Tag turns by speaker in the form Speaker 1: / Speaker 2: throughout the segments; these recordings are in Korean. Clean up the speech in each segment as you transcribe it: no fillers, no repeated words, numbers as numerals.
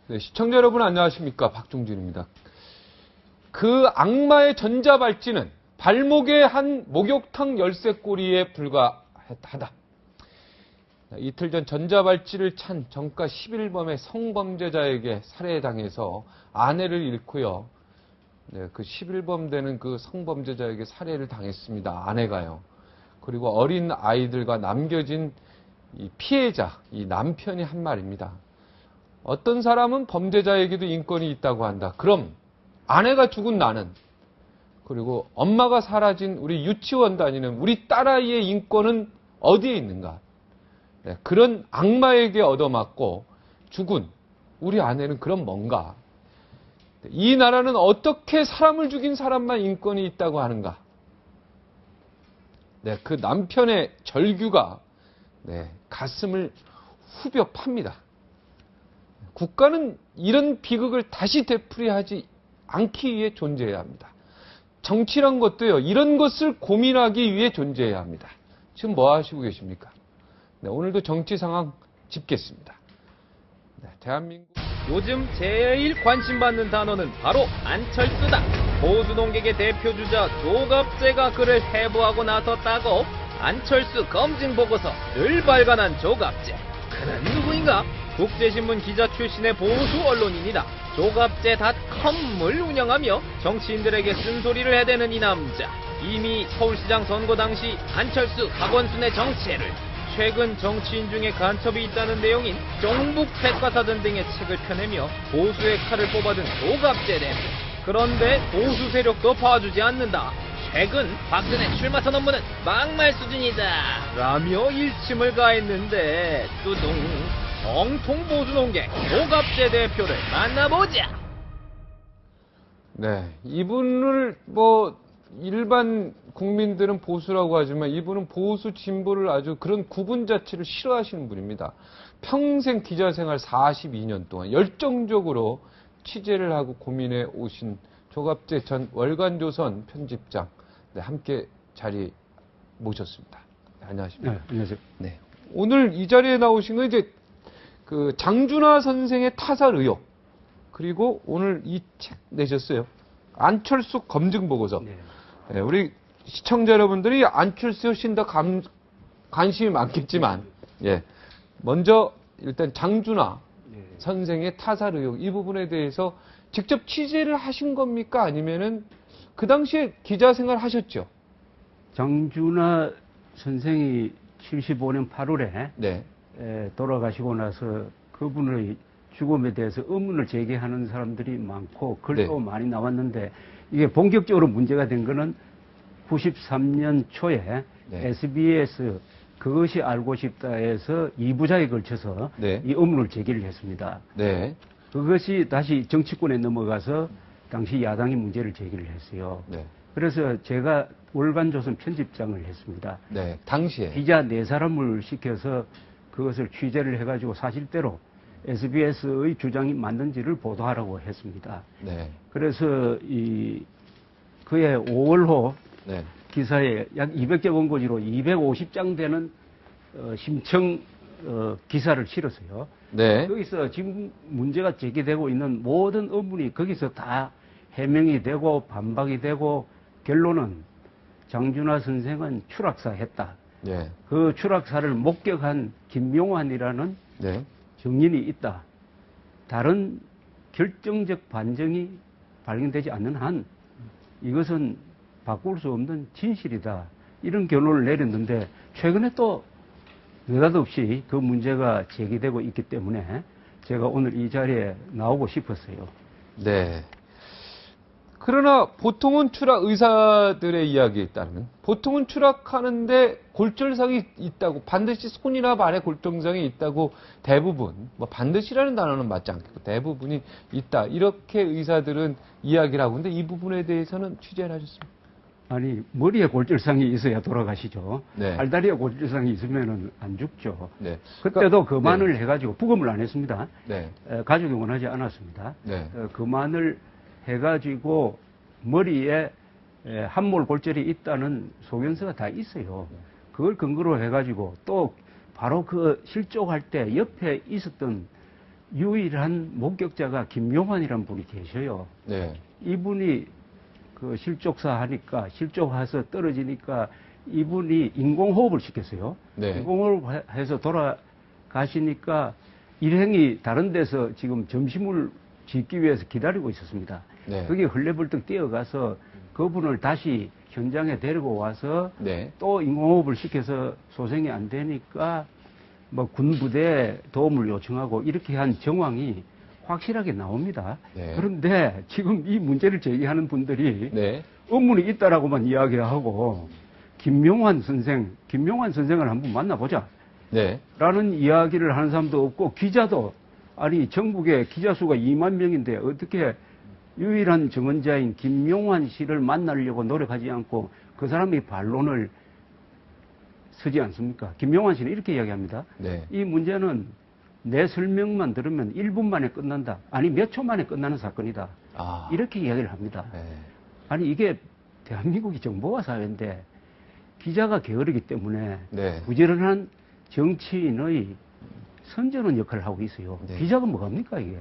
Speaker 1: 네, 시청자 여러분 안녕하십니까, 박종진입니다. 그 악마의 전자발찌는 발목에 한 목욕탕 열쇠고리에 불과하다. 이틀 전 전자발찌를 찬 정가 11범의 성범죄자에게 살해당해서 아내를 잃고요. 네, 그 11범 되는 그 성범죄자에게 살해를 당했습니다. 아내가요. 그리고 어린 아이들과 남겨진 이 피해자, 이 남편이 한 말입니다. 어떤 사람은 범죄자에게도 인권이 있다고 한다. 그럼 아내가 죽은 나는, 그리고 엄마가 사라진 우리 유치원 다니는 우리 딸아이의 인권은 어디에 있는가? 네, 그런 악마에게 얻어맞고 죽은 우리 아내는 그럼 뭔가? 이 나라는 어떻게 사람을 죽인 사람만 인권이 있다고 하는가? 네, 그 남편의 절규가 가슴을 후벼 팝니다. 국가는 이런 비극을 다시 되풀이하지 않기 위해 존재해야 합니다. 정치란 것도요, 이런 것을 고민하기 위해 존재해야 합니다. 지금 뭐 하시고 계십니까? 네, 오늘도 정치 상황 짚겠습니다. 네, 대한민국.
Speaker 2: 요즘 제일 관심받는 단어는 바로 안철수다. 보수 농객의 대표주자 조갑재가 그를 해부하고 나섰다고. 안철수 검증 보고서 늘 발간한 조갑재. 그는 누구인가? 국제신문 기자 출신의 보수 언론인이다. 조갑재.com을 운영하며 정치인들에게 쓴소리를 해대는 이 남자. 이미 서울시장 선거 당시 안철수, 박원순의 정체를, 최근 정치인 중에 간첩이 있다는 내용인 종북 백과사전 등의 책을 펴내며 보수의 칼을 뽑아든 조갑재 대표. 그런데 보수 세력도 봐주지 않는다. 최근 박근혜 출마 선언문은 막말 수준이다 라며 일침을 가했는데 뚜둥, 정통 보수 농객 조갑재 대표를 만나보자.
Speaker 1: 네, 이분을 일반 국민들은 보수라고 하지만 이분은 보수 진보를 아주 그런 구분 자체를 싫어하시는 분입니다. 평생 기자 생활 42년 동안 열정적으로 취재를 하고 고민해 오신 조갑재 전 월간조선 편집장, 네, 함께 자리 모셨습니다. 네, 안녕하십니까?
Speaker 3: 네, 안녕하세요.
Speaker 1: 네, 오늘 이 자리에 나오신 건 이제 그 장준하 선생의 타살 의혹, 그리고 오늘 이 책 내셨어요. 안철수 검증 보고서.
Speaker 3: 네.
Speaker 1: 네, 우리 시청자 여러분들이 안철수 훨씬 더 관심이 많겠지만, 예, 먼저 일단 장준하 선생의 타살 의혹, 이 부분에 대해서 직접 취재를 하신 겁니까? 아니면은 그 당시에 기자 생활 하셨죠?
Speaker 3: 장준하 선생이 75년 8월에
Speaker 1: 네.
Speaker 3: 돌아가시고 나서 그분의 죽음에 대해서 의문을 제기하는 사람들이 많고 글도 많이 나왔는데, 이게 본격적으로 문제가 된 거는 93년 초에 SBS 그것이 알고 싶다에서 2부작에 걸쳐서 이 의문을 제기를 했습니다.
Speaker 1: 네.
Speaker 3: 그것이 다시 정치권에 넘어가서 당시 야당이 문제를 제기를 했어요.
Speaker 1: 네.
Speaker 3: 그래서 제가 월간조선 편집장을 했습니다.
Speaker 1: 네. 당시에
Speaker 3: 기자 4사람을 시켜서 그것을 취재를 해가지고 사실대로 SBS의 주장이 맞는지를 보도하라고 했습니다.
Speaker 1: 네.
Speaker 3: 그래서 그의 5월호 기사에 약 200개 원고지로 250장 되는 심청 기사를 실었어요.
Speaker 1: 네.
Speaker 3: 거기서 지금 문제가 제기되고 있는 모든 의문이 거기서 다 해명이 되고 반박이 되고, 결론은 장준하 선생은 추락사했다.
Speaker 1: 네.
Speaker 3: 그 추락사를 목격한 김용환이라는 증인이 있다. 다른 결정적 반증이 발견되지 않는 한 이것은 바꿀 수 없는 진실이다. 이런 결론을 내렸는데, 최근에 또 느닷없이 그 문제가 제기되고 있기 때문에 제가 오늘 이 자리에 나오고 싶었어요.
Speaker 1: 네. 그러나 보통은 의사들의 이야기에 따르면 보통은 추락하는데 골절상이 있다고, 반드시 손이나 발에 골절상이 있다고 대부분, 반드시라는 단어는 맞지 않겠고 대부분이 있다, 이렇게 의사들은 이야기를 하고 있는데, 이 부분에 대해서는 취재를 하셨습니까?
Speaker 3: 아니, 머리에 골절상이 있어야 돌아가시죠.
Speaker 1: 네.
Speaker 3: 알다리에 골절상이 있으면 안 죽죠.
Speaker 1: 네.
Speaker 3: 그때도 그만을 해가지고 부검을 안 했습니다.
Speaker 1: 네.
Speaker 3: 가족이 원하지 않았습니다.
Speaker 1: 네.
Speaker 3: 그만을 해가지고 머리에 함몰 골절이 있다는 소견서가 다 있어요. 그걸 근거로 해가지고 또 바로 그 실족할 때 옆에 있었던 유일한 목격자가 김용환이라는 분이 계셔요.
Speaker 1: 네.
Speaker 3: 이분이 그 실족사 하니까 실족해서 떨어지니까 이분이 인공호흡을 시켰어요.
Speaker 1: 네.
Speaker 3: 인공호흡을 해서 돌아가시니까 일행이 다른 데서 지금 점심을 짓기 위해서 기다리고 있었습니다.
Speaker 1: 네.
Speaker 3: 그게 헐레벌떡 뛰어가서 그분을 다시 현장에 데리고 와서
Speaker 1: 네.
Speaker 3: 또 인공호흡을 시켜서 소생이 안 되니까 뭐 군부대에 도움을 요청하고 이렇게 한 정황이 확실하게 나옵니다.
Speaker 1: 네.
Speaker 3: 그런데 지금 이 문제를 제기하는 분들이
Speaker 1: 네.
Speaker 3: 의문이 있다라고만 이야기하고 김용환 선생을 한번 만나보자.
Speaker 1: 네.
Speaker 3: 라는 이야기를 하는 사람도 없고 기자도 아니 전국에 기자 수가 2만 명인데 어떻게 유일한 증언자인 김용환 씨를 만나려고 노력하지 않고 그 사람의 반론을 쓰지 않습니까? 김용환 씨는 이렇게 이야기합니다.
Speaker 1: 네.
Speaker 3: 이 문제는 내 설명만 들으면 1분 만에 끝난다. 아니 몇 초 만에 끝나는 사건이다.
Speaker 1: 아.
Speaker 3: 이렇게 이야기를 합니다.
Speaker 1: 네.
Speaker 3: 아니 이게 대한민국이 정보화 사회인데 기자가 게으르기 때문에
Speaker 1: 네.
Speaker 3: 부지런한 정치인의 선전원 역할을 하고 있어요.
Speaker 1: 네.
Speaker 3: 기자가 뭐합니까 이게?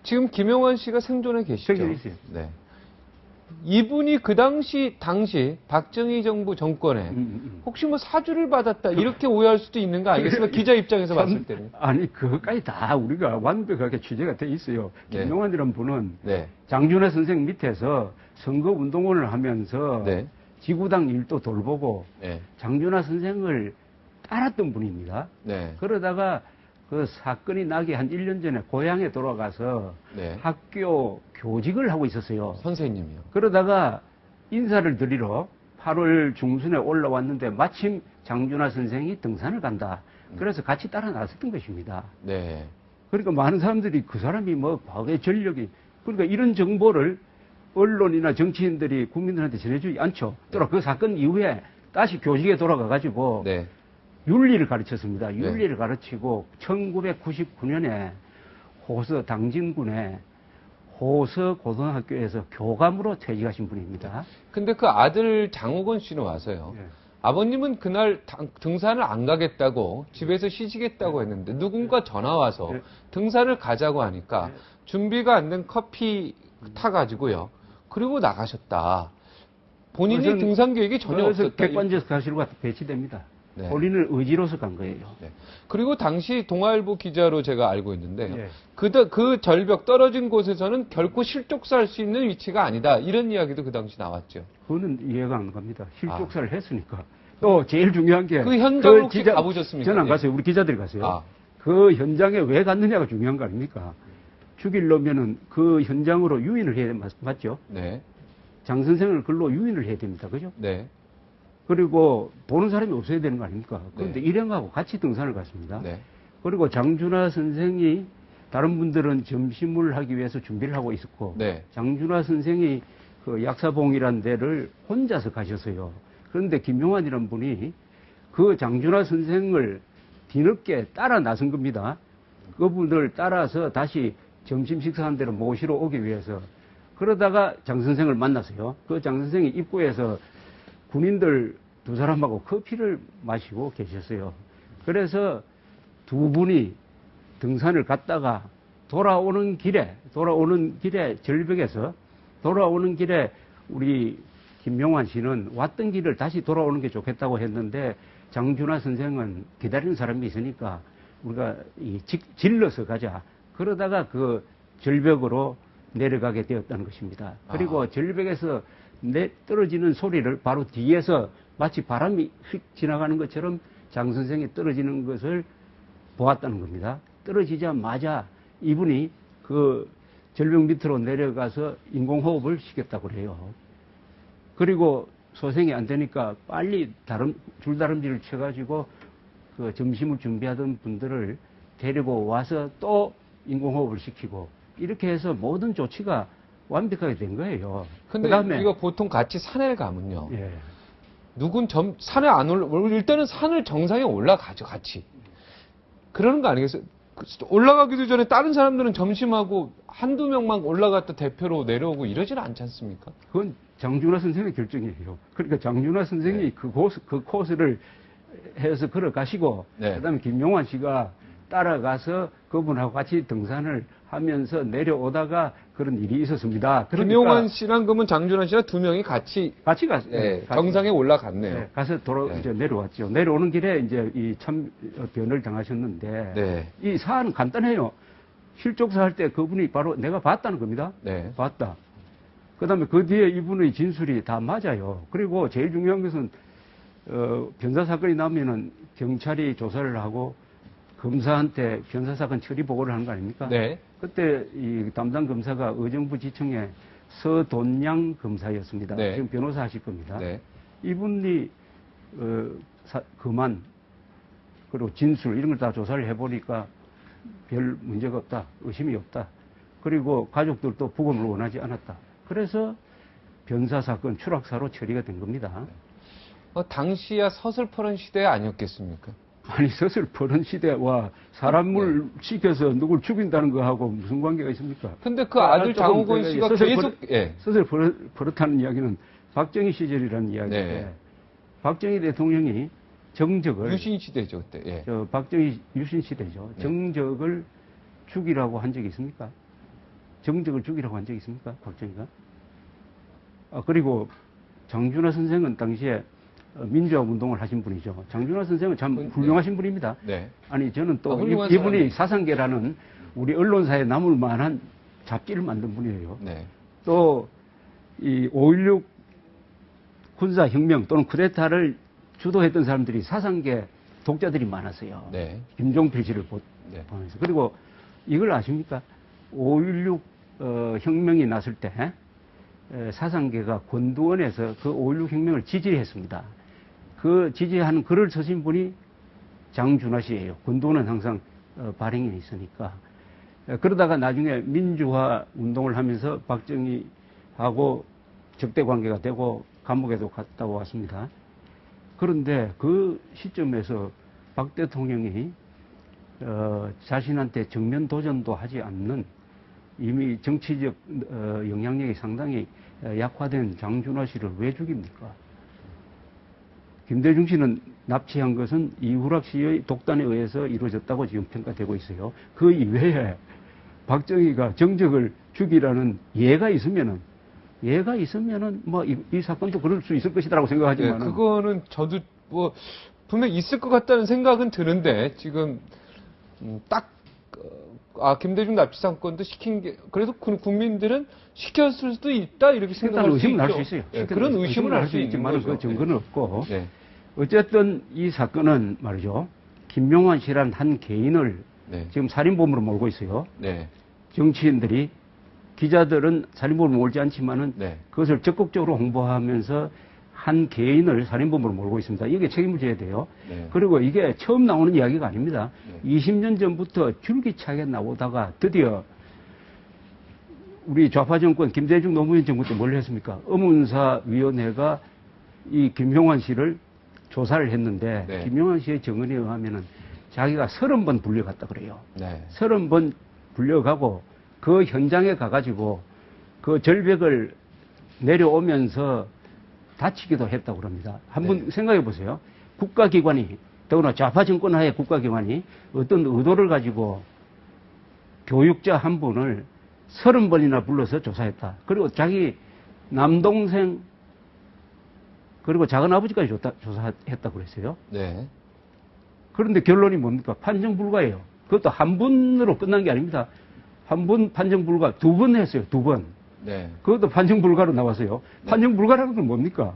Speaker 1: 지금 김용환 씨가 생존해 계시죠?
Speaker 3: 생존해 있어요.
Speaker 1: 네. 이분이 그 당시 박정희 정부 정권에 혹시 뭐 사주를 받았다 이렇게 오해할 수도 있는 거 아니겠습니까? 기자 입장에서 봤을 때는.
Speaker 3: 아니 그것까지 다 우리가 완벽하게 취재가 돼 있어요.
Speaker 1: 네.
Speaker 3: 김용환이라는 분은
Speaker 1: 네.
Speaker 3: 장준하 선생 밑에서 선거 운동원을 하면서
Speaker 1: 네.
Speaker 3: 지구당 일도 돌보고
Speaker 1: 네.
Speaker 3: 장준하 선생을 따랐던 분입니다.
Speaker 1: 네.
Speaker 3: 그러다가 그 사건이 나기 한 1년 전에 고향에 돌아가서
Speaker 1: 네.
Speaker 3: 학교 교직을 하고 있었어요.
Speaker 1: 선생님이요.
Speaker 3: 그러다가 인사를 드리러 8월 중순에 올라왔는데 마침 장준하 선생이 등산을 간다. 그래서 같이 따라 나섰던 것입니다.
Speaker 1: 네.
Speaker 3: 그러니까 많은 사람들이 그 사람이 뭐 과거의 전력이 그러니까 이런 정보를 언론이나 정치인들이 국민들한테 전해주지 않죠. 또 그 사건 이후에 다시 교직에 돌아가가지고
Speaker 1: 네.
Speaker 3: 윤리를 가르쳤습니다. 윤리를 가르치고 1999년에 호서 당진군의 호서 고등학교에서 교감으로 퇴직하신 분입니다.
Speaker 1: 근데 그 아들 장옥원 씨는 와서요.
Speaker 3: 네.
Speaker 1: 아버님은 그날 등산을 안 가겠다고 집에서 쉬시겠다고 했는데 누군가 전화 와서
Speaker 3: 네.
Speaker 1: 등산을 가자고 하니까
Speaker 3: 네.
Speaker 1: 준비가 안 된 커피 타가지고요. 그리고 나가셨다. 본인이 등산 계획이 전혀
Speaker 3: 그래서
Speaker 1: 없었다.
Speaker 3: 객관적 사실과 배치됩니다.
Speaker 1: 네.
Speaker 3: 본인은 의지로서 간 거예요.
Speaker 1: 네. 그리고 당시 동아일보 기자로 제가 알고 있는데
Speaker 3: 네.
Speaker 1: 그 절벽 떨어진 곳에서는 결코 실족사할 수 있는 위치가 아니다. 이런 이야기도 그 당시 나왔죠.
Speaker 3: 그거는 이해가 안 갑니다. 실족사를 했으니까. 또 제일 중요한 게
Speaker 1: 그 현장으로 혹시 가보셨습니까?
Speaker 3: 저는 안
Speaker 1: 예.
Speaker 3: 갔어요. 우리 기자들이 갔어요.
Speaker 1: 아.
Speaker 3: 그 현장에 왜 갔느냐가 중요한 거 아닙니까? 죽이려면은 그 현장으로 유인을 해야 맞죠?
Speaker 1: 네.
Speaker 3: 장 선생을 글로 유인을 해야 됩니다. 그죠?
Speaker 1: 네.
Speaker 3: 그리고 보는 사람이 없어야 되는 거 아닙니까? 그런데
Speaker 1: 네.
Speaker 3: 일행하고 같이 등산을 갔습니다.
Speaker 1: 네.
Speaker 3: 그리고 장준하 선생이 다른 분들은 점심을 하기 위해서 준비를 하고 있었고
Speaker 1: 네.
Speaker 3: 장준하 선생이 그 약사봉이라는 데를 혼자서 가셨어요. 그런데 김용환이라는 분이 그 장준하 선생을 뒤늦게 따라 나선 겁니다. 그분을 따라서 다시 점심 식사한 데로 모시러 오기 위해서. 그러다가 장 선생을 만났어요. 그 장 선생이 입구에서 군인들 두 사람하고 커피를 마시고 계셨어요. 그래서 두 분이 등산을 갔다가 돌아오는 길에 절벽에서 돌아오는 길에 우리 김용환 씨는 왔던 길을 다시 돌아오는 게 좋겠다고 했는데 장준하 선생은 기다리는 사람이 있으니까 우리가 질러서 가자. 그러다가 그 절벽으로 내려가게 되었다는 것입니다. 그리고 절벽에서 떨어지는 소리를 바로 뒤에서 마치 바람이 휙 지나가는 것처럼 장 선생이 떨어지는 것을 보았다는 겁니다. 떨어지자마자 이분이 그 절벽 밑으로 내려가서 인공호흡을 시켰다고 그래요. 그리고 소생이 안 되니까 빨리 줄다름질을 쳐가지고 그 점심을 준비하던 분들을 데리고 와서 또 인공호흡을 시키고 이렇게 해서 모든 조치가 완벽하게 된 거예요.
Speaker 1: 근데
Speaker 3: 그다음에
Speaker 1: 이거 보통 같이 산에 가면요.
Speaker 3: 예.
Speaker 1: 누군 산에 안 일단은 산을 정상에 올라가죠, 같이. 그러는 거 아니겠어요? 올라가기도 전에 다른 사람들은 점심하고 한두 명만 올라갔다 대표로 내려오고 이러지는 않지 않습니까?
Speaker 3: 그건 장준하 선생의 결정이에요. 그러니까 장준하 선생이
Speaker 1: 네.
Speaker 3: 그 코스를 해서 걸어가시고
Speaker 1: 네.
Speaker 3: 그다음에 김용환 씨가 따라가서 그분하고 같이 등산을 하면서 내려오다가 그런 일이 있었습니다. 그러니까
Speaker 1: 김용환 씨랑 그러면 장준환 씨랑 두 명이 같이
Speaker 3: 갔어요.
Speaker 1: 네, 정상에 올라갔네요.
Speaker 3: 네, 가서
Speaker 1: 네.
Speaker 3: 이제 내려왔죠. 내려오는 길에 이제 이 참변을 당하셨는데
Speaker 1: 네.
Speaker 3: 이 사안은 간단해요. 실족사 할 때 그분이 바로 내가 봤다는 겁니다.
Speaker 1: 네.
Speaker 3: 봤다. 그다음에 그 뒤에 이분의 진술이 다 맞아요. 그리고 제일 중요한 것은 변사 사건이 나면은 경찰이 조사를 하고 검사한테 변사 사건 처리 보고를 하는 거 아닙니까?
Speaker 1: 네.
Speaker 3: 그때 이 담당 검사가 의정부지청의 서돈양 검사였습니다.
Speaker 1: 네.
Speaker 3: 지금 변호사 하실 겁니다.
Speaker 1: 네.
Speaker 3: 이분이 그만 그리고 진술 이런 걸 다 조사를 해보니까 별 문제가 없다, 의심이 없다. 그리고 가족들도 부검을 원하지 않았다. 그래서 변사 사건 추락사로 처리가 된 겁니다.
Speaker 1: 당시야 서슬퍼런 시대 아니었겠습니까?
Speaker 3: 아니 서슬퍼런 시대와 사람을 시켜서 누굴 죽인다는 거하고 무슨 관계가 있습니까?
Speaker 1: 근데 그 아들
Speaker 3: 조금
Speaker 1: 장호건
Speaker 3: 제가
Speaker 1: 씨가
Speaker 3: 서슬
Speaker 1: 계속 예.
Speaker 3: 서슬 버릇하는 이야기는 박정희 시절이라는 이야기인데
Speaker 1: 네.
Speaker 3: 박정희 대통령이 정적을
Speaker 1: 유신 시대죠 그때. 예.
Speaker 3: 박정희 유신 시대죠.
Speaker 1: 네.
Speaker 3: 정적을 죽이라고 한 적이 있습니까? 정적을 죽이라고 한 적이 있습니까? 박정희가? 그리고 장준하 선생은 당시에 민주화 운동을 하신 분이죠. 장준하 선생은 참 훌륭하신 분입니다.
Speaker 1: 네.
Speaker 3: 아니 저는 또
Speaker 1: 훌륭한
Speaker 3: 이분이
Speaker 1: 사람이에요.
Speaker 3: 사상계라는 우리 언론사에 남을 만한 잡지를 만든 분이에요.
Speaker 1: 네.
Speaker 3: 또 이 5.16 군사혁명 또는 쿠데타를 주도했던 사람들이 사상계 독자들이 많았어요.
Speaker 1: 네.
Speaker 3: 김종필 씨를
Speaker 1: 네.
Speaker 3: 포함해서. 그리고 이걸 아십니까? 5.16 혁명이 났을 때 사상계가 권두원에서 그 5.16 혁명을 지지했습니다. 그 지지하는 글을 쓰신 분이 장준하 씨예요. 권두원은 항상 발행에 있으니까. 그러다가 나중에 민주화 운동을 하면서 박정희하고 적대 관계가 되고 감옥에도 갔다 왔습니다. 그런데 그 시점에서 박 대통령이 자신한테 정면 도전도 하지 않는 이미 정치적 영향력이 상당히 약화된 장준하 씨를 왜 죽입니까? 김대중 씨는 납치한 것은 이후락 씨의 독단에 의해서 이루어졌다고 지금 평가되고 있어요. 그 이외에 박정희가 정적을 죽이라는 예가 있으면은 뭐 이 사건도 그럴 수 있을 것이라고 생각하지만
Speaker 1: 네, 그거는 저도 뭐 분명 있을 것 같다는 생각은 드는데 지금 김대중 납치 사건도 시킨 게 그래도 국민들은 시켰을 수도 있다 이렇게 생각할 수
Speaker 3: 의심을 할
Speaker 1: 있죠.
Speaker 3: 수 있어요.
Speaker 1: 네, 그런 의심을 할 수
Speaker 3: 있지만
Speaker 1: 있는 거죠.
Speaker 3: 그 증거는 없고
Speaker 1: 네.
Speaker 3: 어쨌든 이 사건은 말이죠. 김용환 씨란 한 개인을
Speaker 1: 네.
Speaker 3: 지금 살인범으로 몰고 있어요.
Speaker 1: 네.
Speaker 3: 정치인들이 기자들은 살인범으로 몰지 않지만은
Speaker 1: 네.
Speaker 3: 그것을 적극적으로 홍보하면서 한 개인을 살인범으로 몰고 있습니다. 이게 책임을 져야 돼요.
Speaker 1: 네.
Speaker 3: 그리고 이게 처음 나오는 이야기가 아닙니다.
Speaker 1: 네.
Speaker 3: 20년 전부터 줄기차게 나오다가 드디어 우리 좌파 정권 김대중 노무현 정권 때 뭘 했습니까? 의문사위원회가 이 김용환 씨를 조사를 했는데
Speaker 1: 네.
Speaker 3: 김용환 씨의 증언에 의하면은 자기가 30번 불려갔다 그래요.
Speaker 1: 네.
Speaker 3: 30번 불려가고 그 현장에 가가지고 그 절벽을 내려오면서 다치기도 했다고 그럽니다. 한번
Speaker 1: 네.
Speaker 3: 생각해 보세요. 국가기관이, 더구나 좌파 정권 하에 국가기관이 어떤 의도를 가지고 교육자 한 분을 30번이나 불러서 조사했다. 그리고 자기 남동생, 그리고 작은아버지까지 조사했다고 그랬어요.
Speaker 1: 네.
Speaker 3: 그런데 결론이 뭡니까? 판정 불가예요. 그것도 한 분으로 끝난 게 아닙니다. 한 분 판정 불가, 2번 했어요. 2번.
Speaker 1: 네.
Speaker 3: 그것도 판정 불가로 나왔어요. 판정 불가라는 건 뭡니까?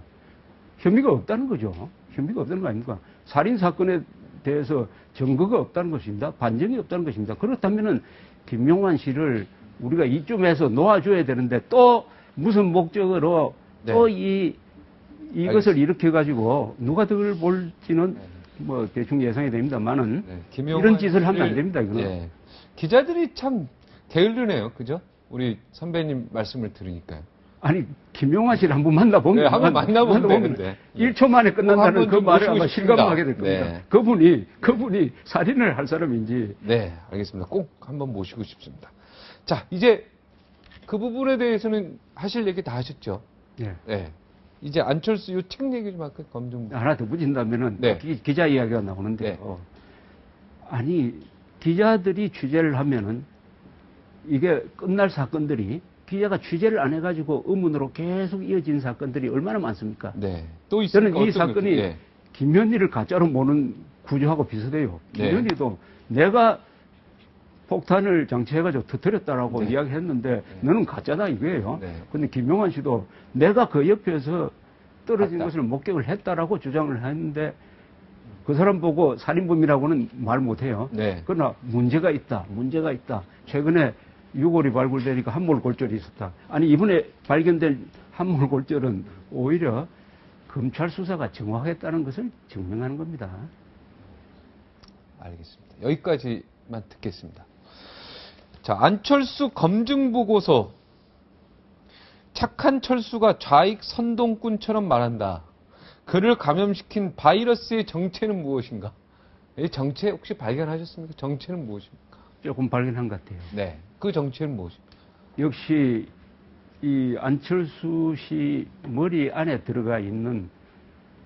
Speaker 3: 혐의가 없다는 거죠. 혐의가 없다는 거 아닙니까? 살인 사건에 대해서 증거가 없다는 것입니다. 반증이 없다는 것입니다. 그렇다면은 김용환 씨를 우리가 이쯤에서 놓아줘야 되는데 또 무슨 목적으로
Speaker 1: 네.
Speaker 3: 또 이것을 일으켜 가지고 누가 덜 볼지는 뭐 대충 예상이 됩니다만은
Speaker 1: 네.
Speaker 3: 이런 짓을 하면 안 됩니다. 이거는.
Speaker 1: 예. 기자들이 참 게으르네요. 그죠? 우리 선배님 말씀을 들으니까요.
Speaker 3: 아니 김용환 씨를 한번 만나보면
Speaker 1: 네, 한번 만나보면 되는데.
Speaker 3: 1초 만에 끝난다는
Speaker 1: 한번
Speaker 3: 그
Speaker 1: 좀
Speaker 3: 말을
Speaker 1: 모시고
Speaker 3: 아마
Speaker 1: 싶습니다.
Speaker 3: 실감하게 될 겁니다.
Speaker 1: 네.
Speaker 3: 그분이 살인을 할 사람인지.
Speaker 1: 네, 알겠습니다. 꼭 한번 모시고 싶습니다. 자, 이제 그 부분에 대해서는 하실 얘기 다 하셨죠?
Speaker 3: 네.
Speaker 1: 네. 이제 안철수 요 책 얘기 좀 할까요? 검증.
Speaker 3: 하나 더 붙인다면은
Speaker 1: 네.
Speaker 3: 기자 이야기가 나오는데
Speaker 1: 네.
Speaker 3: 아니 기자들이 취재를 하면은 이게 끝날 사건들이 기자가 취재를 안 해가지고 의문으로 계속 이어진 사건들이 얼마나 많습니까?
Speaker 1: 네. 또
Speaker 3: 저는
Speaker 1: 있습니까?
Speaker 3: 이 사건이
Speaker 1: 네.
Speaker 3: 김현희를 가짜로 보는 구조하고 비슷해요.
Speaker 1: 네.
Speaker 3: 김현희도 내가 폭탄을 장치해가지고 터뜨렸다라고
Speaker 1: 네.
Speaker 3: 이야기했는데 너는 가짜다 이거예요.
Speaker 1: 네.
Speaker 3: 근데 김용환 씨도 내가 그 옆에서 떨어진
Speaker 1: 맞다.
Speaker 3: 것을 목격을 했다라고 주장을 했는데 그 사람 보고 살인범이라고는 말 못해요.
Speaker 1: 네.
Speaker 3: 그러나 문제가 있다. 최근에 유골이 발굴되니까 함몰골절이 있었다. 아니 이번에 발견된 함몰골절은 오히려 검찰 수사가 정확했다는 것을 증명하는 겁니다.
Speaker 1: 알겠습니다. 여기까지만 듣겠습니다. 자, 안철수 검증 보고서. 착한 철수가 좌익 선동꾼처럼 말한다. 그를 감염시킨 바이러스의 정체는 무엇인가? 이 정체 혹시 발견하셨습니까? 정체는 무엇입니까?
Speaker 3: 조금 발견한 것 같아요.
Speaker 1: 네. 그 정체는 무엇입니까?
Speaker 3: 역시 이 안철수 씨 머리 안에 들어가 있는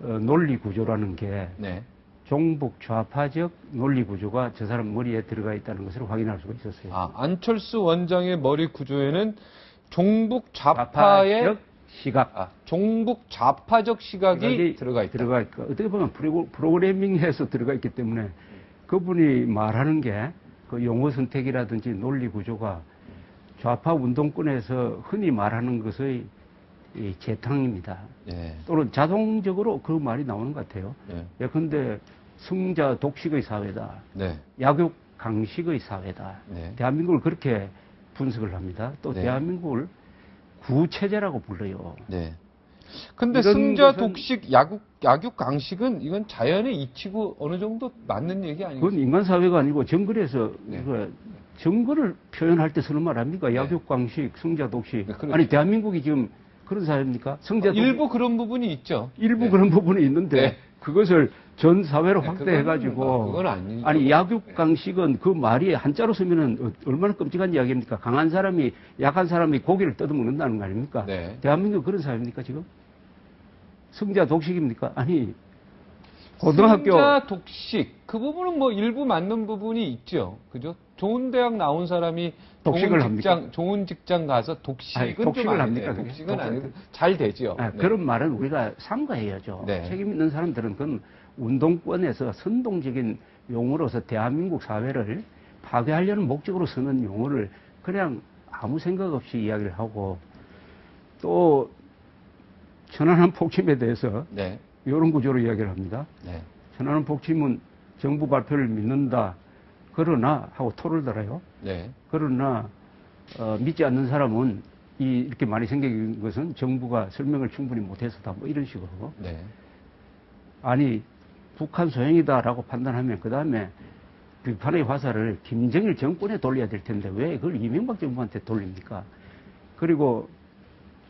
Speaker 3: 논리 구조라는 게
Speaker 1: 네.
Speaker 3: 종북 좌파적 논리 구조가 저 사람 머리에 들어가 있다는 것을 확인할 수가 있었어요.
Speaker 1: 아, 안철수 원장의 머리 구조에는 종북 좌파의
Speaker 3: 시각,
Speaker 1: 종북 좌파적 시각이 들어가 있다.
Speaker 3: 어떻게 보면 프로그래밍해서 들어가 있기 때문에 그분이 말하는 게 그 용어 선택이라든지 논리 구조가 좌파 운동권에서 흔히 말하는 것의 이 재탕입니다.
Speaker 1: 예.
Speaker 3: 또는 자동적으로 그 말이 나오는 것 같아요.
Speaker 1: 예.
Speaker 3: 예컨대 승자 독식의 사회다.
Speaker 1: 네.
Speaker 3: 약육 강식의 사회다.
Speaker 1: 네.
Speaker 3: 대한민국을 그렇게 분석을 합니다. 또
Speaker 1: 네.
Speaker 3: 대한민국을 구체제라고 불러요.
Speaker 1: 네. 근데
Speaker 3: 이런
Speaker 1: 승자
Speaker 3: 것은-
Speaker 1: 독식, 약육 강식은 이건 자연의 이치고 어느 정도 맞는 얘기 아니에요?
Speaker 3: 그건 인간 사회가 아니고 정글에서
Speaker 1: 네.
Speaker 3: 정글을 표현할 때 쓰는 말 아닙니까? 약육 강식, 승자 독식.
Speaker 1: 네, 그렇죠.
Speaker 3: 아니 대한민국이 지금 그런 사회입니까? 승자 독식.
Speaker 1: 일부 그런 부분이 있죠.
Speaker 3: 일부
Speaker 1: 네.
Speaker 3: 그런 부분이 있는데
Speaker 1: 네.
Speaker 3: 그것을 전 사회로
Speaker 1: 네,
Speaker 3: 확대해가지고
Speaker 1: 그건 아니죠.
Speaker 3: 아니 약육 강식은 그 말이 한자로 쓰면은 얼마나 끔찍한 이야기입니까? 강한 사람이 약한 사람이 고기를 뜯어먹는다는 거 아닙니까?
Speaker 1: 네.
Speaker 3: 대한민국 그런 사회입니까 지금? 승자 독식입니까? 아니 고등학교
Speaker 1: 승자 독식 그 부분은 뭐 일부 맞는 부분이 있죠. 그죠? 좋은 대학 나온 사람이
Speaker 3: 독식을 합니까?
Speaker 1: 좋은 직장 가서 독식은
Speaker 3: 아니, 독식을
Speaker 1: 좀
Speaker 3: 합니까,
Speaker 1: 아닌데,
Speaker 3: 그게?
Speaker 1: 독식은 아니고 잘 되죠.
Speaker 3: 아,
Speaker 1: 네.
Speaker 3: 그런 말은 우리가 삼가해야죠.
Speaker 1: 네.
Speaker 3: 책임 있는 사람들은 그건 운동권에서 선동적인 용어로서 대한민국 사회를 파괴하려는 목적으로 쓰는 용어를 그냥 아무 생각 없이 이야기를 하고 또 천안함 폭침에 대해서
Speaker 1: 네.
Speaker 3: 이런 구조로 이야기를 합니다.
Speaker 1: 네.
Speaker 3: 천안함 폭침은 정부 발표를 믿는다. 그러나 하고 토를 달아요.
Speaker 1: 네.
Speaker 3: 그러나 믿지 않는 사람은 이렇게 많이 생긴 것은 정부가 설명을 충분히 못해서다. 뭐 이런 식으로.
Speaker 1: 네.
Speaker 3: 아니 북한 소행이다라고 판단하면 그 다음에 비판의 화살을 김정일 정권에 돌려야 될 텐데 왜 그걸 이명박 정부한테 돌립니까? 그리고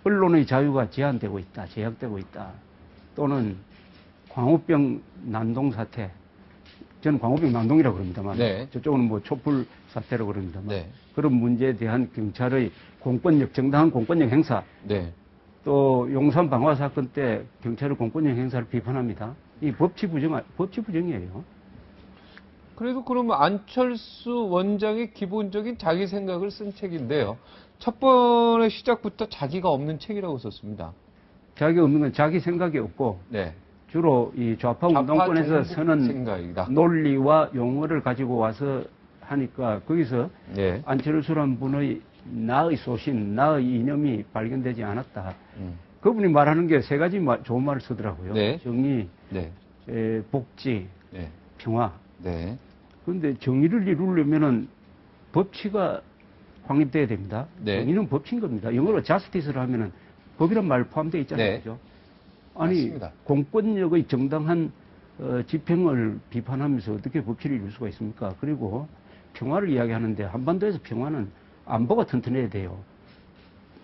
Speaker 3: 언론의 자유가 제한되고 있다, 제약되고 있다. 또는 광우병 난동 사태. 저는 광우병 난동이라고 그럽니다만
Speaker 1: 네.
Speaker 3: 저쪽은 뭐 촛불 사태라고 그럽니다만
Speaker 1: 네.
Speaker 3: 그런 문제에 대한 경찰의 공권력, 정당한 공권력 행사
Speaker 1: 네.
Speaker 3: 또 용산 방화 사건 때 경찰의 공권력 행사를 비판합니다. 이 법치 부정이에요.
Speaker 1: 그래도 그러면 안철수 원장의 기본적인 자기 생각을 쓴 책인데요. 첫 번의 시작부터 자기가 없는 책이라고 썼습니다.
Speaker 3: 자기 없는 건 자기 생각이 없고
Speaker 1: 네.
Speaker 3: 주로 이 좌파 운동권에서 쓰는
Speaker 1: 생각이다.
Speaker 3: 논리와 용어를 가지고 와서 하니까 거기서
Speaker 1: 네.
Speaker 3: 안철수란 분의 나의 소신, 나의 이념이 발견되지 않았다.
Speaker 1: 음.
Speaker 3: 그분이 말하는 게 세 가지 좋은 말을 쓰더라고요.
Speaker 1: 네.
Speaker 3: 정의,
Speaker 1: 네.
Speaker 3: 복지,
Speaker 1: 네.
Speaker 3: 평화.
Speaker 1: 네.
Speaker 3: 그런데 정의를 이루려면은 법치가 확립돼야 됩니다.
Speaker 1: 네.
Speaker 3: 정의는 법치인 겁니다. 영어로 justice를 하면은 법이란 말 포함되어 있잖아요.
Speaker 1: 네.
Speaker 3: 그죠? 아니,
Speaker 1: 맞습니다.
Speaker 3: 공권력의 정당한 집행을 비판하면서 어떻게 법치를 이룰 수가 있습니까? 그리고 평화를 이야기하는데 한반도에서 평화는 안보가 튼튼해야 돼요.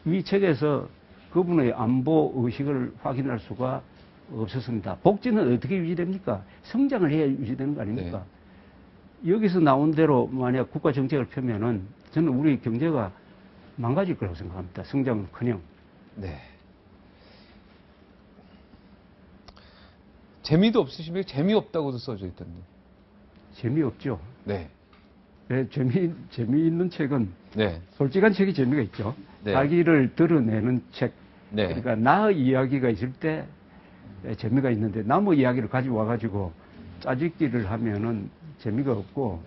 Speaker 3: 이 책에서 그분의 안보 의식을 확인할 수가 없었습니다. 복지는 어떻게 유지됩니까? 성장을 해야 유지되는 거 아닙니까? 여기서 나온 대로 만약 국가 정책을 펴면은 저는 우리 경제가 망가질 거라고 생각합니다. 성장은커녕.
Speaker 1: 네. 재미도 없으시면 재미없다고도 써져 있던데.
Speaker 3: 재미없죠.
Speaker 1: 네.
Speaker 3: 네, 재미있는 책은
Speaker 1: 네.
Speaker 3: 솔직한 책이 재미가 있죠.
Speaker 1: 네.
Speaker 3: 자기를 드러내는 책.
Speaker 1: 네.
Speaker 3: 그러니까 나의 이야기가 있을 때 재미가 있는데 남의 이야기를 가지고 와가지고 짜집기를 하면은 재미가 없고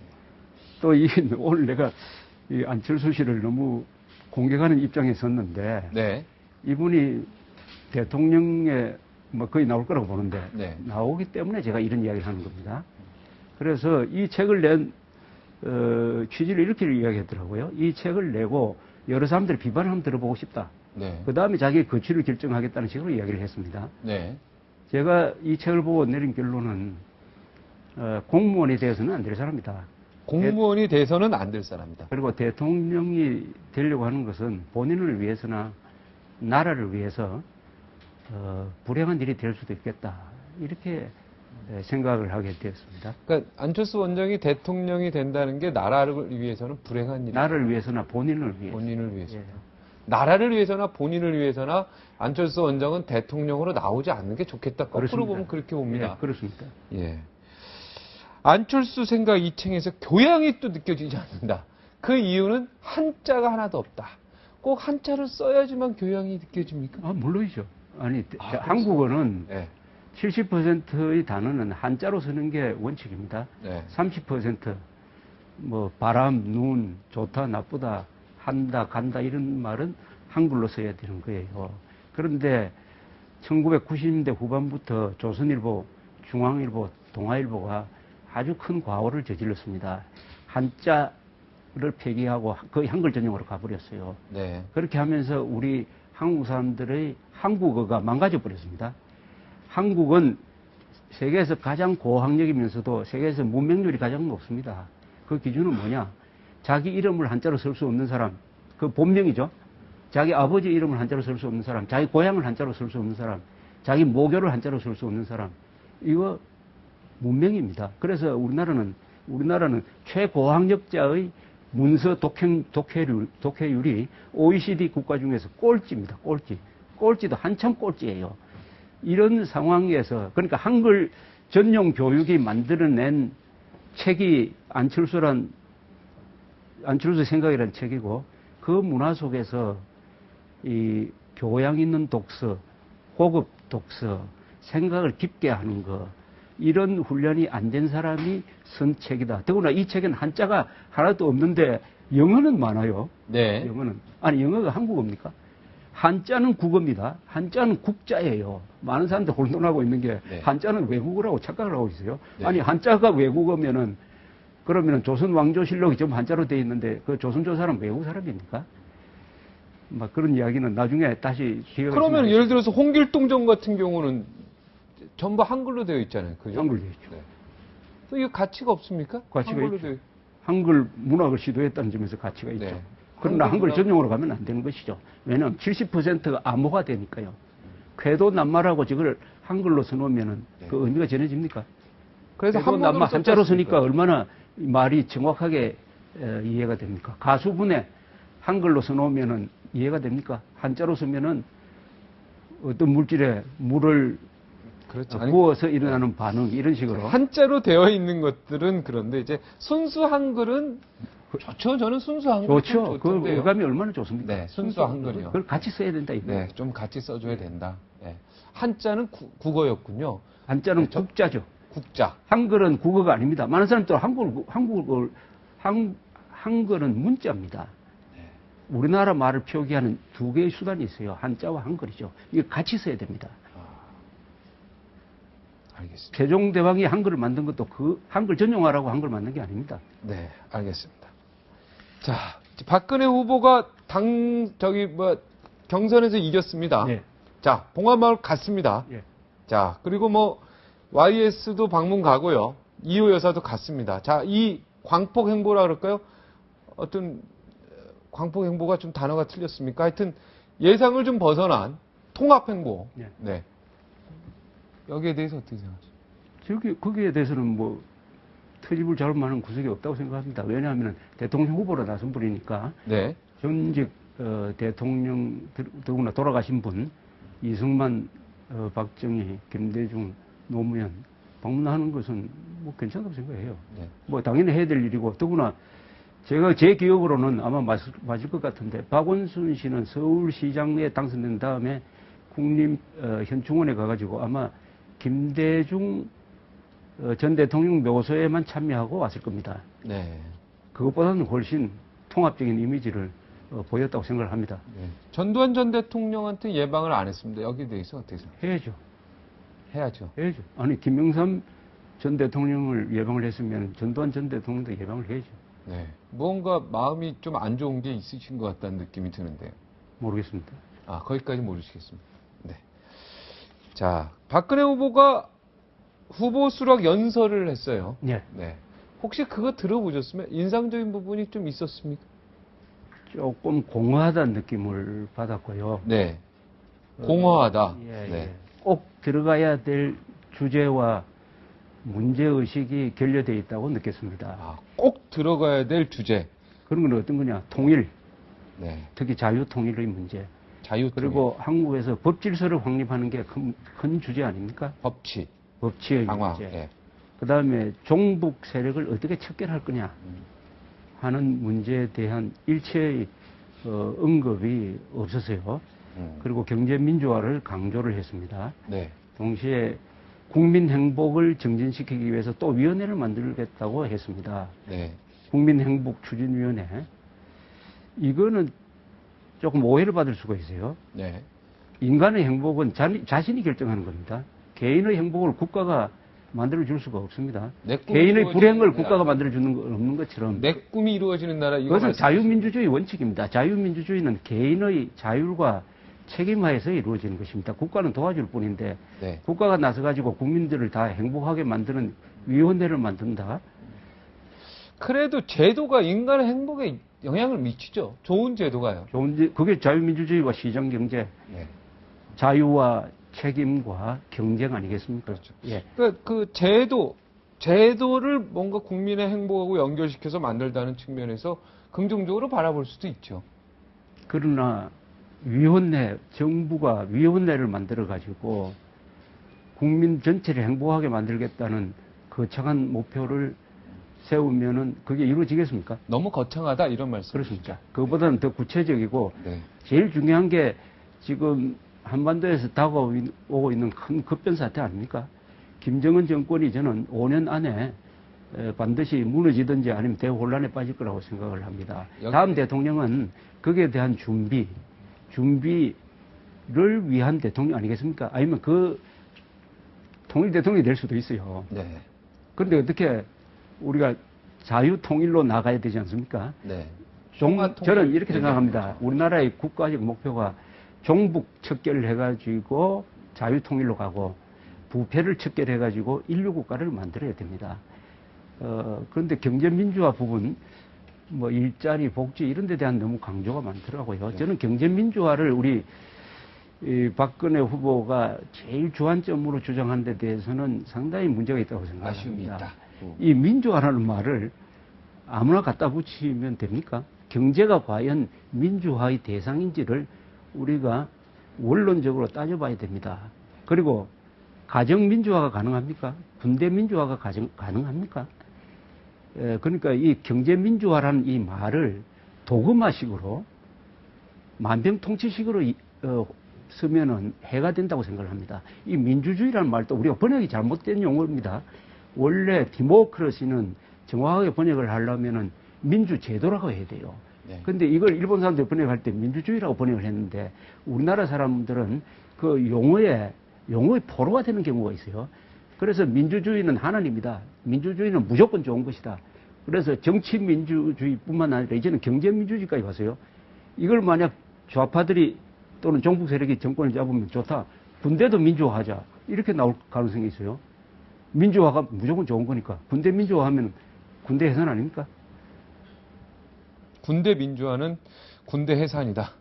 Speaker 3: 또 오늘 내가 이 안철수 씨를 너무 공격하는 입장에 섰는데
Speaker 1: 네.
Speaker 3: 이분이 대통령에 뭐 거의 나올 거라고 보는데
Speaker 1: 네.
Speaker 3: 나오기 때문에 제가 이런 이야기를 하는 겁니다. 그래서 이 책을 낸 취지를 이렇게 이야기했더라고요. 이 책을 내고 여러 사람들의 비판을 한번 들어보고 싶다.
Speaker 1: 네.
Speaker 3: 그 다음에 자기의 거취를 결정하겠다는 식으로 이야기를 했습니다.
Speaker 1: 네.
Speaker 3: 제가 이 책을 보고 내린 결론은 공무원이 되어서는 안 될 사람이다.
Speaker 1: 공무원이 돼서는 안 될 사람이다.
Speaker 3: 그리고 대통령이 되려고 하는 것은 본인을 위해서나 나라를 위해서 불행한 일이 될 수도 있겠다. 이렇게 생각을 하게 되었습니다.
Speaker 1: 그러니까 안철수 원장이 대통령이 된다는 게 나라를 위해서는 불행한 일.
Speaker 3: 나를 위해서나 본인을 위해서.
Speaker 1: 본인을 위해서.
Speaker 3: 예.
Speaker 1: 나라를 위해서나 본인을 위해서나 안철수 원장은 대통령으로 나오지 않는 게 좋겠다. 거꾸로
Speaker 3: 그렇습니다.
Speaker 1: 보면 그렇게 봅니다.
Speaker 3: 예, 그렇습니다.
Speaker 1: 예. 안철수 생각 이 책에서 교양이 또 느껴지지 않는다. 그 이유는 한자가 하나도 없다. 꼭 한자를 써야지만 교양이 느껴집니까?
Speaker 3: 아, 물론이죠. 아니,
Speaker 1: 아,
Speaker 3: 한국어는
Speaker 1: 네.
Speaker 3: 70%의 단어는 한자로 쓰는 게 원칙입니다.
Speaker 1: 네.
Speaker 3: 30% 뭐 바람, 눈, 좋다, 나쁘다, 한다, 간다 이런 말은 한글로 써야 되는 거예요. 그런데 1990년대 후반부터 조선일보, 중앙일보, 동아일보가 아주 큰 과오를 저질렀습니다. 한자를 폐기하고 거의 한글 전용으로 가버렸어요.
Speaker 1: 네.
Speaker 3: 그렇게 하면서 우리 한국 사람들의 한국어가 망가져 버렸습니다. 한국은 세계에서 가장 고학력이면서도 세계에서 문맹률이 가장 높습니다. 그 기준은 뭐냐? 자기 이름을 한자로 쓸 수 없는 사람, 그 본명이죠. 자기 아버지 이름을 한자로 쓸 수 없는 사람, 자기 고향을 한자로 쓸 수 없는 사람, 자기 모교를 한자로 쓸 수 없는 사람, 이거 문명입니다. 그래서 우리나라는 최고학력자의 문서 독해율이 OECD 국가 중에서 꼴찌입니다. 꼴찌도 한참 꼴찌예요. 이런 상황에서 그러니까 한글 전용 교육이 만들어낸 책이 안철수 생각이라는 책이고 그 문화 속에서 이 교양 있는 독서, 고급 독서, 생각을 깊게 하는 거 이런 훈련이 안 된 사람이 쓴 책이다. 더구나 이 책엔 한자가 하나도 없는데 영어는 많아요.
Speaker 1: 네.
Speaker 3: 영어가 한국어입니까? 한자는 국어입니다. 한자는 국자예요. 많은 사람들 혼돈하고 있는 게
Speaker 1: 네.
Speaker 3: 한자는 외국어라고 착각을 하고 있어요.
Speaker 1: 네.
Speaker 3: 아니 한자가 외국어면은 그러면은 조선 왕조실록이 좀 한자로 돼 있는데 그 조선조 사람 외국 사람입니까? 막 그런 이야기는 나중에 다시 기회가
Speaker 1: 그러면
Speaker 3: 있으면
Speaker 1: 예를 들어서 홍길동정 같은 경우는 전부 한글로 되어 있잖아요. 그죠?
Speaker 3: 한글로 되어 있죠.
Speaker 1: 네. 또 이거 가치가 없습니까?
Speaker 3: 가치가
Speaker 1: 한글로
Speaker 3: 있죠.
Speaker 1: 되어
Speaker 3: 한글 문학을 시도했다는 점에서 가치가 있죠.
Speaker 1: 네.
Speaker 3: 그러나 한글
Speaker 1: 문학-
Speaker 3: 전용으로 가면 안 되는 것이죠. 왜냐하면 70%가 암호가 되니까요. 쾌도 낱말하고 저걸 한글로 써놓으면은
Speaker 1: 네.
Speaker 3: 그 의미가 전해집니까?
Speaker 1: 그래서
Speaker 3: 쾌도
Speaker 1: 한문으로
Speaker 3: 낱말 한자로
Speaker 1: 썼지 않습니까?
Speaker 3: 쓰니까 얼마나 말이 정확하게 이해가 됩니까? 가수분에 한글로 써놓으면은 이해가 됩니까? 한자로 쓰면은 어떤 물질에 물을
Speaker 1: 그렇죠. 아니,
Speaker 3: 부어서 일어나는 반응 이런 식으로
Speaker 1: 한자로 되어 있는 것들은 그런데 이제 순수 한글은 좋죠. 저는 순수 한글
Speaker 3: 좋죠. 그 어감이 얼마나 좋습니까?
Speaker 1: 네, 순수 한글이요.
Speaker 3: 그걸 같이 써야 된다 이거.
Speaker 1: 네, 좀 같이 써줘야 된다. 네. 한자는 국어였군요.
Speaker 3: 한자는
Speaker 1: 저-
Speaker 3: 국자죠.
Speaker 1: 국자.
Speaker 3: 한글은 국어가 아닙니다. 많은 사람들 한글은 문자입니다.
Speaker 1: 네.
Speaker 3: 우리나라 말을 표기하는 두 개의 수단이 있어요. 한자와 한글이죠. 이거 같이 써야 됩니다.
Speaker 1: 알겠습니다.
Speaker 3: 세종대왕이 한글을 만든 것도 그 한글 전용하라고 한글 만든 게 아닙니다.
Speaker 1: 네, 알겠습니다. 자, 박근혜 후보가 경선에서 이겼습니다.
Speaker 3: 예.
Speaker 1: 자, 봉화마을 갔습니다.
Speaker 3: 예.
Speaker 1: 자, 그리고 YS도 방문 가고요. 이호 여사도 갔습니다. 자, 이 광폭 행보라 그럴까요? 어떤 광폭 행보가 좀 단어가 틀렸습니까? 하여튼 예상을 좀 벗어난 통합 행보.
Speaker 3: 예.
Speaker 1: 네. 여기에 대해서 어떻게 생각하세요?
Speaker 3: 거기에 대해서는 트집을 잡을 만한 구석이 없다고 생각합니다. 왜냐하면 대통령 후보로 나선 분이니까
Speaker 1: 네.
Speaker 3: 전직 대통령 더구나 돌아가신 분 이승만, 박정희, 김대중, 노무현 방문하는 것은 괜찮다고 생각해요.
Speaker 1: 네.
Speaker 3: 당연히 해야 될 일이고 더구나 제가 제 기억으로는 아마 맞을 것 같은데 박원순 씨는 서울시장에 당선된 다음에 국립현충원에 가가지고 아마 김대중 전 대통령 묘소에만 참여하고 왔을 겁니다.
Speaker 1: 네.
Speaker 3: 그것보다는 훨씬 통합적인 이미지를 보였다고 생각을 합니다.
Speaker 1: 네. 전두환 전 대통령한테 예방을 안 했습니다. 여기에 대해서 어떻게 생각하세요?
Speaker 3: 해야죠.
Speaker 1: 해야죠.
Speaker 3: 해야죠. 아니 김영삼 전 대통령을 예방을 했으면 전두환 전 대통령도 예방을 해야죠.
Speaker 1: 네. 무언가 마음이 좀 안 좋은 게 있으신 것 같다는 느낌이 드는데요.
Speaker 3: 모르겠습니다.
Speaker 1: 아, 거기까지 모르시겠습니다. 네. 자, 박근혜 후보가 후보 수락 연설을 했어요.
Speaker 3: 네.
Speaker 1: 네. 혹시 그거 들어보셨으면 인상적인 부분이 좀 있었습니까?
Speaker 3: 조금 공허하다는 느낌을 받았고요.
Speaker 1: 네. 공허하다.
Speaker 3: 예,
Speaker 1: 네.
Speaker 3: 예. 꼭 들어가야 될 주제와 문제의식이 결여되어 있다고 느꼈습니다.
Speaker 1: 아, 꼭 들어가야 될 주제.
Speaker 3: 그런 건 어떤 거냐? 통일,
Speaker 1: 네.
Speaker 3: 특히 자유통일의 문제.
Speaker 1: 자유통일.
Speaker 3: 그리고 한국에서 법질서를 확립하는 게 큰 주제 아닙니까?
Speaker 1: 법치.
Speaker 3: 법치의
Speaker 1: 강화.
Speaker 3: 문제.
Speaker 1: 네.
Speaker 3: 그 다음에 종북 세력을 어떻게 척결할 거냐 하는 문제에 대한 일체의 언급이 없었어요. 그리고 경제 민주화를 강조를 했습니다.
Speaker 1: 네.
Speaker 3: 동시에 국민 행복을 정진시키기 위해서 또 위원회를 만들겠다고 했습니다.
Speaker 1: 네.
Speaker 3: 국민행복추진위원회. 이거는 조금 오해를 받을 수가 있어요.
Speaker 1: 네.
Speaker 3: 인간의 행복은 자신이 결정하는 겁니다. 개인의 행복을 국가가 만들어줄 수가 없습니다. 개인의 불행을 국가가 만들어주는 건 없는 것처럼.
Speaker 1: 내 꿈이 이루어지는 나라, 이거
Speaker 3: 그것은 자유민주주의 원칙입니다. 자유민주주의는 개인의 자율과 책임하에서 이루어지는 것입니다. 국가는 도와줄 뿐인데
Speaker 1: 네.
Speaker 3: 국가가 나서가지고 국민들을 다 행복하게 만드는 위원회를 만든다.
Speaker 1: 그래도 제도가 인간의 행복에 영향을 미치죠. 좋은 제도가요.
Speaker 3: 그게 자유민주주의와 시장경제,
Speaker 1: 네.
Speaker 3: 자유와 책임과 경쟁 아니겠습니까?
Speaker 1: 그렇죠.
Speaker 3: 예.
Speaker 1: 그 제도를 뭔가 국민의 행복하고 연결시켜서 만들다는 측면에서 긍정적으로 바라볼 수도 있죠.
Speaker 3: 그러나 정부가 위원회를 만들어가지고 국민 전체를 행복하게 만들겠다는 거창한 목표를 세우면은 그게 이루어지겠습니까?
Speaker 1: 너무 거창하다 이런 말씀.
Speaker 3: 그렇습니까? 그거보다는 더 구체적이고
Speaker 1: 네.
Speaker 3: 제일 중요한 게 지금 한반도에서 다가오고 있는 큰 급변 사태 아닙니까? 김정은 정권이 저는 5년 안에 반드시 무너지든지 아니면 대혼란에 빠질 거라고 생각을 합니다. 다음 대통령은 거기에 대한 준비를 위한 대통령 아니겠습니까? 아니면 그 통일 대통령이 될 수도 있어요.
Speaker 1: 네.
Speaker 3: 그런데 어떻게 우리가 자유통일로 나가야 되지 않습니까?
Speaker 1: 네.
Speaker 3: 저는 이렇게 생각합니다. 우리나라의 국가적 목표가 종북 척결을 해가지고 자유통일로 가고 부패를 척결해가지고 인류국가를 만들어야 됩니다. 그런데 경제민주화 부분, 뭐 일자리, 복지 이런 데 대한 너무 강조가 많더라고요. 저는 경제민주화를 우리 박근혜 후보가 제일 주안점으로 주장하는 데 대해서는 상당히 문제가 있다고 생각합니다. 이 민주화라는 말을 아무나 갖다 붙이면 됩니까? 경제가 과연 민주화의 대상인지를 우리가 원론적으로 따져봐야 됩니다. 그리고 가정민주화가 가능합니까? 군대민주화가 가능합니까? 그러니까 이 경제민주화라는 이 말을 도그마식으로 만병통치식으로 쓰면은 해가 된다고 생각을 합니다. 이 민주주의라는 말도 우리가 번역이 잘못된 용어입니다. 원래 디모크라시는 정확하게 번역을 하려면은 민주제도라고 해야 돼요. 근데 이걸 일본 사람들이 번역할 때 민주주의라고 번역을 했는데 우리나라 사람들은 그 용어의 포로가 되는 경우가 있어요. 그래서 민주주의는 하나입니다. 민주주의는 무조건 좋은 것이다. 그래서 정치민주주의뿐만 아니라 이제는 경제민주주의까지 왔어요. 이걸 만약 좌파들이 또는 종북 세력이 정권을 잡으면 좋다. 군대도 민주화하자. 이렇게 나올 가능성이 있어요. 민주화가 무조건 좋은 거니까. 군대 민주화하면 군대 해산 아닙니까?
Speaker 1: 군대 민주화는 군대 해산이다.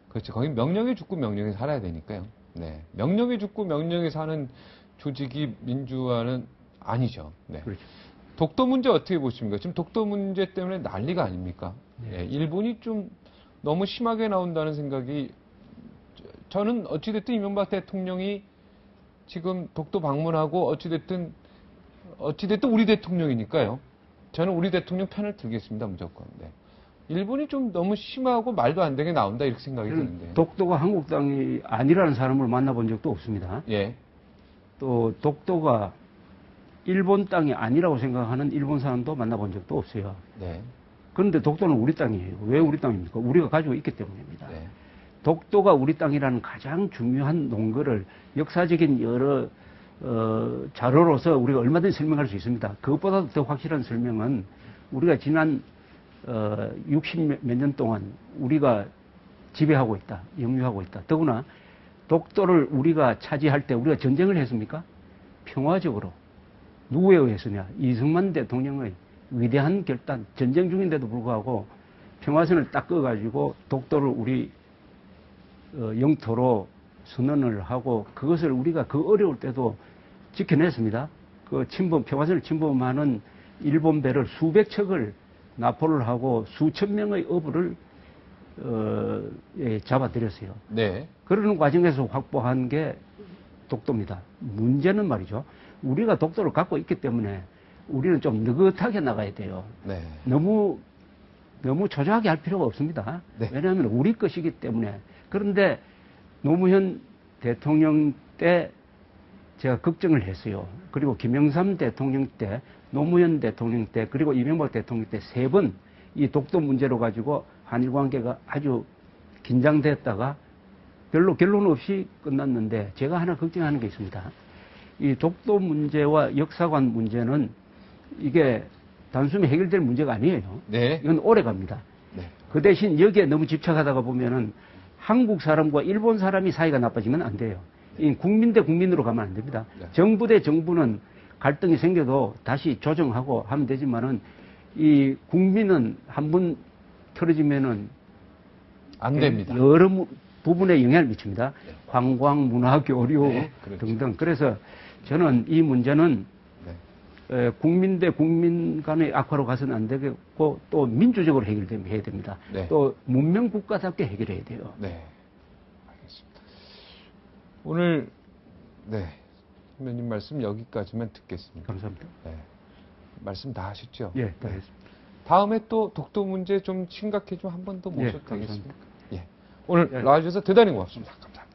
Speaker 1: 그렇죠. 거기 명령에 죽고 명령에 살아야 되니까요. 네. 명령에 죽고 명령에 사는 조직이 민주화는 아니죠. 네.
Speaker 3: 그렇죠.
Speaker 1: 독도 문제 어떻게 보십니까? 지금 독도 문제 때문에 난리가 아닙니까?
Speaker 3: 네.
Speaker 1: 네. 일본이 좀 너무 심하게 나온다는 생각이 저는 어찌됐든 이명박 대통령이 지금 독도 방문하고 어찌됐든 우리 대통령이니까요. 저는 우리 대통령 편을 들겠습니다, 무조건. 네. 일본이 좀 너무 심하고 말도 안 되게 나온다 이렇게 생각이 드는데.
Speaker 3: 독도가 한국 땅이 아니라는 사람을 만나본 적도 없습니다.
Speaker 1: 예.
Speaker 3: 또 독도가 일본 땅이 아니라고 생각하는 일본 사람도 만나본 적도 없어요.
Speaker 1: 네.
Speaker 3: 그런데 독도는 우리 땅이에요. 왜 우리 땅입니까? 우리가 가지고 있기 때문입니다.
Speaker 1: 네.
Speaker 3: 독도가 우리 땅이라는 가장 중요한 논거를 역사적인 여러 자료로서 우리가 얼마든지 설명할 수 있습니다. 그것보다도 더 확실한 설명은 우리가 지난 60 몇 년 동안 우리가 지배하고 있다, 영유하고 있다. 더구나 독도를 우리가 차지할 때 우리가 전쟁을 했습니까? 평화적으로. 누구에 의해서냐? 이승만 대통령의 위대한 결단, 전쟁 중인데도 불구하고 평화선을 딱 그어가지고 독도를 우리 영토로 선언을 하고 그것을 우리가 그 어려울 때도 지켜냈습니다. 그 평화선을 침범하는 일본 배를 수백 척을 납포를 하고 수천 명의 어부를 잡아들였어요.
Speaker 1: 네.
Speaker 3: 그러는 과정에서 확보한 게 독도입니다. 문제는 말이죠. 우리가 독도를 갖고 있기 때문에 우리는 좀 느긋하게 나가야 돼요.
Speaker 1: 네.
Speaker 3: 너무 초조하게 할 필요가 없습니다.
Speaker 1: 네.
Speaker 3: 왜냐하면 우리 것이기 때문에. 그런데 노무현 대통령 때 제가 걱정을 했어요. 그리고 김영삼 대통령 때, 노무현 대통령 때, 그리고 이명박 대통령 때 세 번 이 독도 문제로 가지고 한일 관계가 아주 긴장됐다가 별로 결론 없이 끝났는데 제가 하나 걱정하는 게 있습니다. 이 독도 문제와 역사관 문제는 이게 단순히 해결될 문제가 아니에요.
Speaker 1: 네.
Speaker 3: 이건 오래 갑니다.
Speaker 1: 네.
Speaker 3: 그 대신 여기에 너무 집착하다가 보면은 한국 사람과 일본 사람이 사이가 나빠지면 안 돼요. 이 국민 대 국민으로 가면 안 됩니다.
Speaker 1: 네.
Speaker 3: 정부 대 정부는 갈등이 생겨도 다시 조정하고 하면 되지만은 이 국민은 한 번 틀어지면은
Speaker 1: 안 됩니다.
Speaker 3: 여러 부분에 영향을 미칩니다.
Speaker 1: 네.
Speaker 3: 관광, 문화, 교류
Speaker 1: 네, 그렇죠.
Speaker 3: 등등. 그래서 저는 이 문제는
Speaker 1: 네.
Speaker 3: 국민 대 국민 간의 악화로 가서는 안 되겠고 또 민주적으로 해결해야 됩니다.
Speaker 1: 네.
Speaker 3: 또 문명 국가답게 해결해야 돼요.
Speaker 1: 네. 알겠습니다. 오늘 네. 선배님 말씀 여기까지만 듣겠습니다.
Speaker 3: 감사합니다.
Speaker 1: 네. 말씀 다 하셨죠?
Speaker 3: 예, 다 했습니다.
Speaker 1: 다음에 또 독도 문제 좀 심각해 좀 한 번 더
Speaker 3: 예,
Speaker 1: 모셔도 되겠습니까?
Speaker 3: 감사합니다.
Speaker 1: 예. 오늘
Speaker 3: 예.
Speaker 1: 나와주셔서 대단히 고맙습니다. 감사합니다.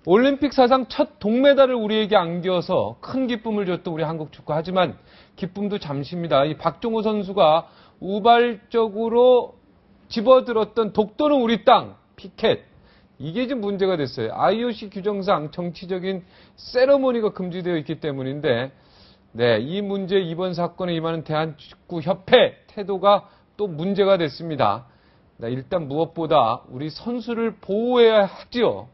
Speaker 1: 올림픽 사상 첫 동메달을 우리에게 안겨서 큰 기쁨을 줬던 우리 한국 축구. 하지만 기쁨도 잠시입니다. 이 박종호 선수가 우발적으로 집어들었던 독도는 우리 땅, 피켓. 이게 지금 문제가 됐어요. IOC 규정상 정치적인 세러머니가 금지되어 있기 때문인데, 네, 이 문제, 이번 사건에 임하는 대한축구협회 태도가 또 문제가 됐습니다. 네, 일단 무엇보다 우리 선수를 보호해야 하죠.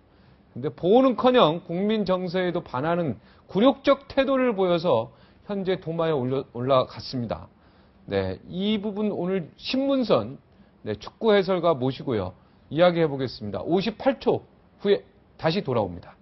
Speaker 1: 근데 보호는커녕 국민 정서에도 반하는 굴욕적 태도를 보여서 현재 도마에 올라갔습니다. 네, 이 부분 오늘 신문선 네, 축구 해설가 모시고요. 이야기해 보겠습니다. 58초 후에 다시 돌아옵니다.